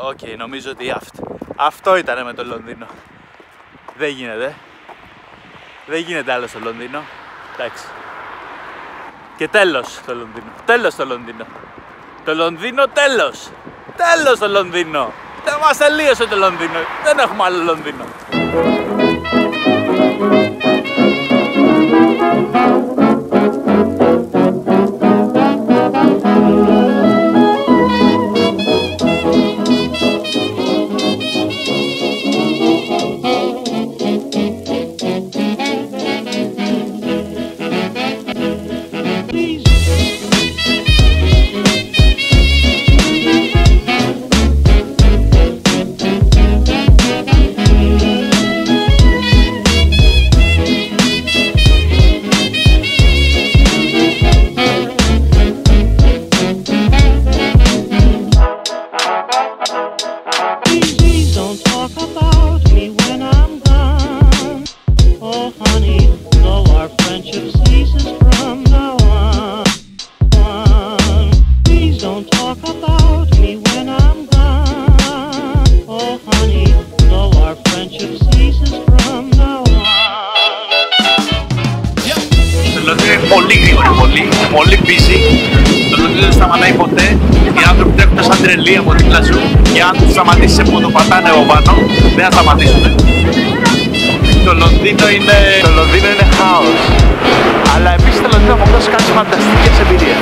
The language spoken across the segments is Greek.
Οκ, νομίζω ότι αυτό ήταν με το Λονδίνο. Δεν γίνεται. Δεν γίνεται άλλο στο Λονδίνο. Εντάξει. Και τέλος το Λονδίνο. Τέλος το Λονδίνο. Το Λονδίνο τέλος. Τέλος το Λονδίνο. Δεν μας τελείωσε το Λονδίνο. Δεν έχουμε άλλο Λονδίνο. Πολύ busy. Το Λονδίνο δεν σταματάει ποτέ. Οι άνθρωποι τρέχουν σαν τρελοί από δίπλα σου. Και αν τους σταματήσεις που το πατάνε από πάνω, δεν θα σταματήσουν. Το Λονδίνο είναι χάος. Αλλά επίσης το Λονδίνο μου δώσει κάποιες φανταστικές εμπειρίες.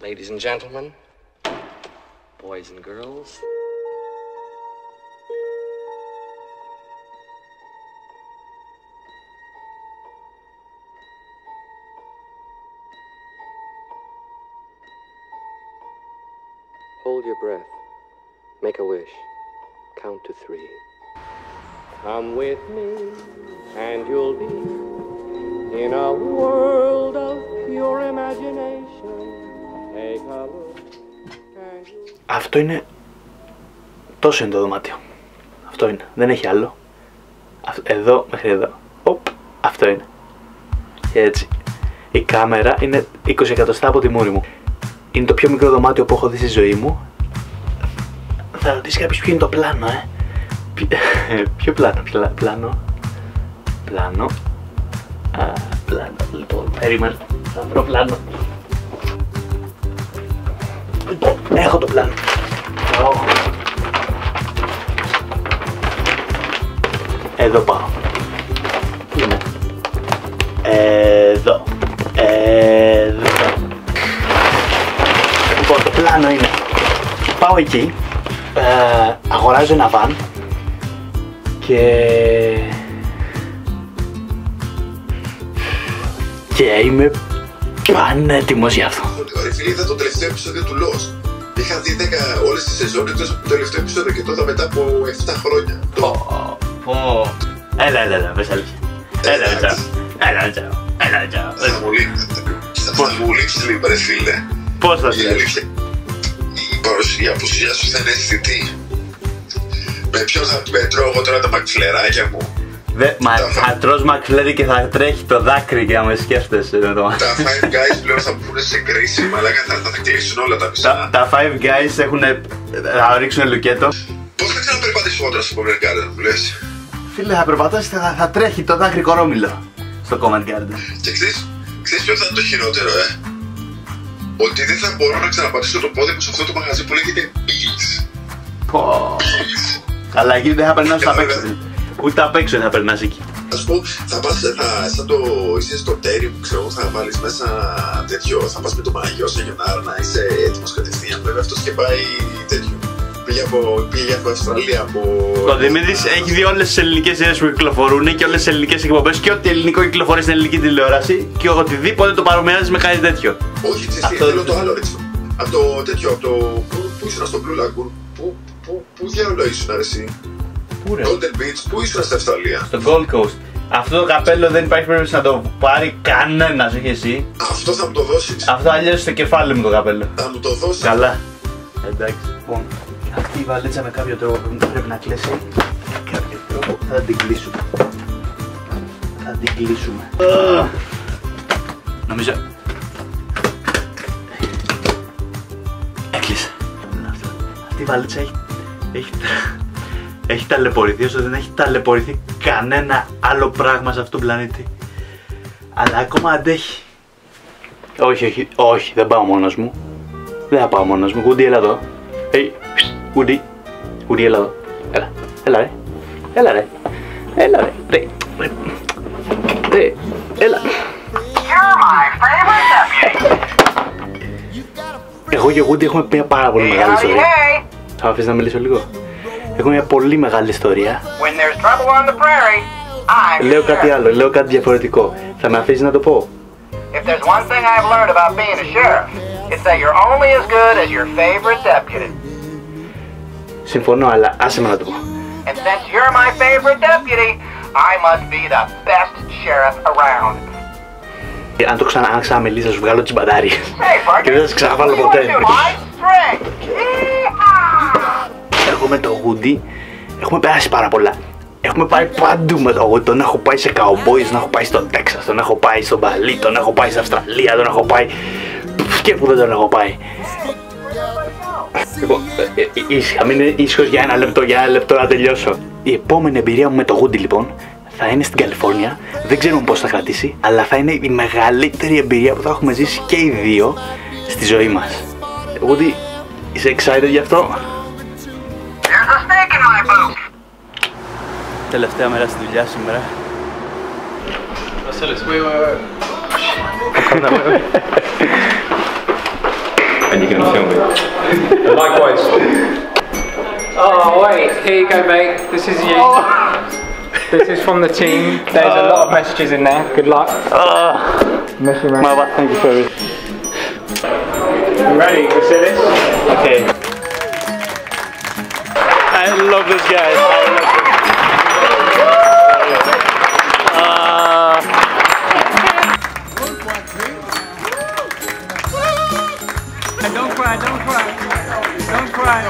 Ladies and gentlemen, boys and girls. Hold your breath. Make a wish. Count to 3. Come with me and you'll be in a world of pure imagination. Αυτό είναι. Τόσο είναι το δωμάτιο. Αυτό είναι. Δεν έχει άλλο. Εδώ μέχρι εδώ. Οπ. Αυτό είναι. Και έτσι. Η κάμερα είναι 20 εκατοστά από τη μούρη μου. Είναι το πιο μικρό δωμάτιο που έχω δει στη ζωή μου. Θα ρωτήσει κάποιος ποιο είναι το πλάνο, Ποιο πλάνο, πλάνο. Πλάνο. Πλάνο. Λοιπόν, περίμενε. Θα βρω πλάνο. Λοιπόν, έχω το πλάνο. Εδώ πάω. Πού είναι? Εδώ. Λοιπόν, το πλάνο είναι. Πάω εκεί. Αγοράζω ένα βαν. Και είμαι πανέτοιμος γι' αυτό. Ωραία φίλε, είδα το τελευταίο επεισόδιο του Lost. Είχα δει 10 όλες τις σεζόν εκτός από το τελευταίο επεισόδιο και τότε μετά από 7 χρόνια. Έλα, πες αλήθεια. Έλα, τσάω. Θα μου λείψεις λίγο ρε φίλε. Πώς θα σου λείψεις? Η απουσία σου θα είναι αισθητή. Με ποιον θα τρώω εγώ τώρα τα μακφλεράκια μου? Θα τρως μακφλέρι και θα τρέχει το δάκρυ και να με σκέφτεσαι. Τα Five Guys πλέον θα μπουν σε κρίση, μαλάκα θα κλείσουν όλα τα μισά. Τα Five Guys θα ρίξουν λουκέτο. Πώς θα ξαναπερπατήσεις μόνο στο Covent Garden που λες? Φίλε, θα περπατάς και θα τρέχει το δάκρυ κορόμιλο στο Covent Garden. Και ξέρεις ποιο θα είναι το χειρότερο, Ότι δεν θα μπορώ να ξαναπατήσω το πόδι μου σε αυτό το μαγαζί που λέγεται Beats. Καλά, εκεί δεν θα περνάς απ' έξω. Ούτε απ' έξω θα περνάς εκεί. Ας πω, θα πας σαν το είσαι στο τέρι που ξέρω, θα βάλεις μέσα τέτοιο, θα πας με το μαγιό σε γιονάρα να είσαι έτοιμος κατευθείαν. Βέβαια αυτός και πάει τέτοιο. πήγε από Αυστραλία. Ο Δημήτρης έχει δει όλες τις ελληνικές σειρές που κυκλοφορούν και όλες τις ελληνικές εκπομπές και ό,τι ελληνικό κυκλοφορεί στην ελληνική τηλεόραση και οτιδήποτε το παρομοιάζει με κάτι τέτοιο. Όχι, θέλω το άλλο έτσι. Από το τέτοιο, από το. Πού ήσουν στο Blue Lagoon, πού διάλογο ήσουν αρέσει. Πού ρε? Golden Beach, πού ήσουν στην Αυστραλία. Στο Gold Coast. Αυτό το καπέλο δεν υπάρχει περίπτωση να το πάρει κανένας, όχι εσύ. Αυτό θα μου το δώσεις. Αυτό αλλιώς στο κεφάλι μου το καπέλο. Θα μου το δώσεις. Καλά. Εντάξει. Λοιπόν, αυτή η βαλίτσα με κάποιο τρόπο πρέπει να κλέσει. Κάποιο τρόπο θα την κλείσουμε. Θα την κλείσουμε. Νομίζω. Έκλεισε. Αυτή η βαλίτσα έχει ταλαιπωρηθεί όσο δεν έχει ταλαιπωρηθεί κανένα άλλο πράγμα σε αυτόν τον πλανήτη. Αλλά ακόμα αντέχει. Όχι, δεν πάω μόνος μου. Δεν θα πάω μόνος μου. Woody, έλα εδώ. Hey, Woody, έλα εδώ. Έλα ρε. Έλα. Εγώ και ο Woody έχουμε μια πάρα πολύ μεγάλη ιστορία. Θα με αφήσεις να μιλήσω λίγο? Έχουμε μια πολύ μεγάλη ιστορία. Λέω κάτι άλλο, λέω κάτι διαφορετικό. Θα με αφήσεις να το πω? If there's one thing I've learned about being a sheriff, it's that you're only as good as your favorite deputy. Συμφωνώ, αλλά άσε με να το πω. And since you're my favorite deputy, I must be the best sheriff around. Αν το ξαναμιλήσεις θα σου βγάλω τις μπατάριες. Hey, Και δεν θα σε ξαναβάλω ποτέ. string. Εγώ με το Woody έχουμε περάσει πάρα πολλά. Έχουμε πάει παντού με το Woody. Τον έχω πάει σε cowboys, τον έχω πάει στο Τέξας, τον έχω πάει στο Μπαλί, τον έχω πάει στην Αυστραλία, τον έχω πάει. Και που δεν τον έχω πάει. Λοιπόν, ήσυχα, μην ήσυχος για ένα λεπτό να τελειώσω. Η επόμενη εμπειρία μου με το Woody λοιπόν θα είναι στην Καλιφόρνια. Δεν ξέρουμε πώς θα κρατήσει, αλλά θα είναι η μεγαλύτερη εμπειρία που θα έχουμε ζήσει και οι δύο στη ζωή μας. Woody, είσαι excited γι' αυτό? There's a snake in my boot. Τελευταία μέρα στη δουλειά σήμερα. Βασίλης, and you're gonna film it. Likewise. Oh wait, here you go mate, this is you. This is from the team, there's a lot of messages in there, good luck. Miss you, mate. Thank you for it. You ready, Vasilis? Okay. I love this guy. Don't cry, don't cry. Don't cry.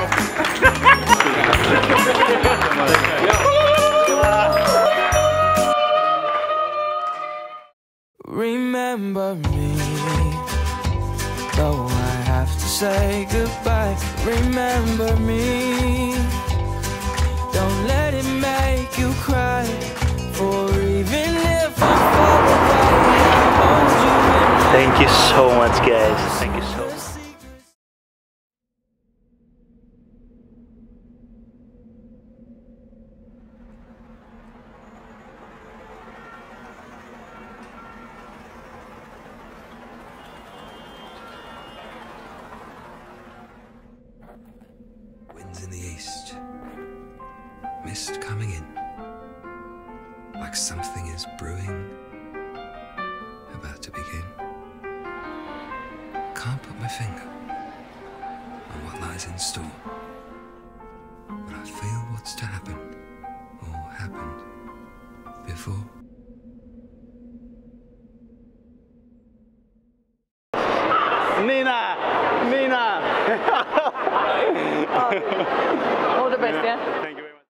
Remember me, though I have to say goodbye. Remember me, don't let it make you cry. For even if I fall away, I'll hold you in my Thank you so much, guys. Thank you so much. Winds in the east, mist coming in, like something is brewing, about to begin. Can't put my finger on what lies in store, but I feel what's to happen, or happened before. Nina! All the best, yeah?